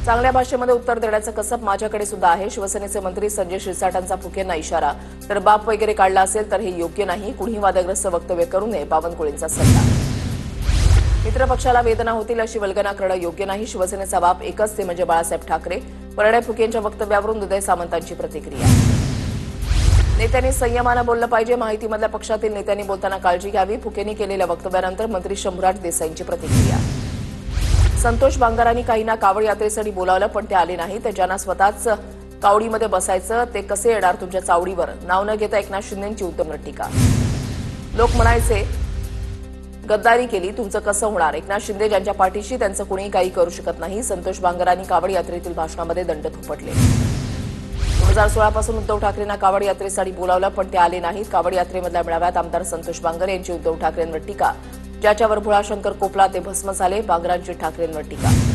चांगल्या भाषेमध्ये उत्तर देण्याचं कसब माझ्याकडे सुद्धा आहे. शिवसेनेचे मंत्री संजय शिरसाटांचा फुकेंना इशारा. तर बाप वगैरे काढला असेल तर हे योग्य नाही. कुणीही वादग्रस्त वक्तव्य करू नये, बावनकुळेंचा सल्ला. मित्रपक्षाला वेदना होतील अशी वल्गना करणं योग्य नाही. शिवसेनेचा बाप एकच, ते म्हणजे बाळासाहेब ठाकरे. प्रणय फुकेंच्या वक्तव्यावरून उदय सामंतांची प्रतिक्रिया. नेत्यांनी संयमानं बोललं पाहिजे. माहितीमधल्या पक्षातील नेत्यांनी बोलताना काळजी घ्यावी. फुकेंनी केलेल्या वक्तव्यानंतर मंत्री शंभूराज देसाईंची प्रतिक्रिया. संतोष बांगरांनी काहींना कावड यात्रेसाठी बोलावलं, पण ते आले नाही. तर ज्यांना स्वतःच कावडीमध्ये बसायचं ते कसे येणार तुमच्या चावडीवर? नाव न घेता एकनाथ शिंदेंची उत्तम टीका. लोक म्हणायचे गद्दारी केली, तुमचं कसं होणार? एकनाथ शिंदे ज्यांच्या पाठीशी, त्यांचं कुणीही काही करू शकत नाही. संतोष बांगरांनी कावड यात्रेतील भाषणामध्ये दंड थोपटले. 2016 पासून उद्धव ठाकरेंना कावड यात्रेसाठी बोलावलं, पण ते आले नाहीत. कावड यात्रेमधल्या मेळाव्यात आमदार संतोष बांगर यांची उद्धव ठाकरेंवर टीका. ज्याच्यावर भोळाशंकर कोपला ते भस्म झाले. बांगरांची ठाकरेंवर टीका.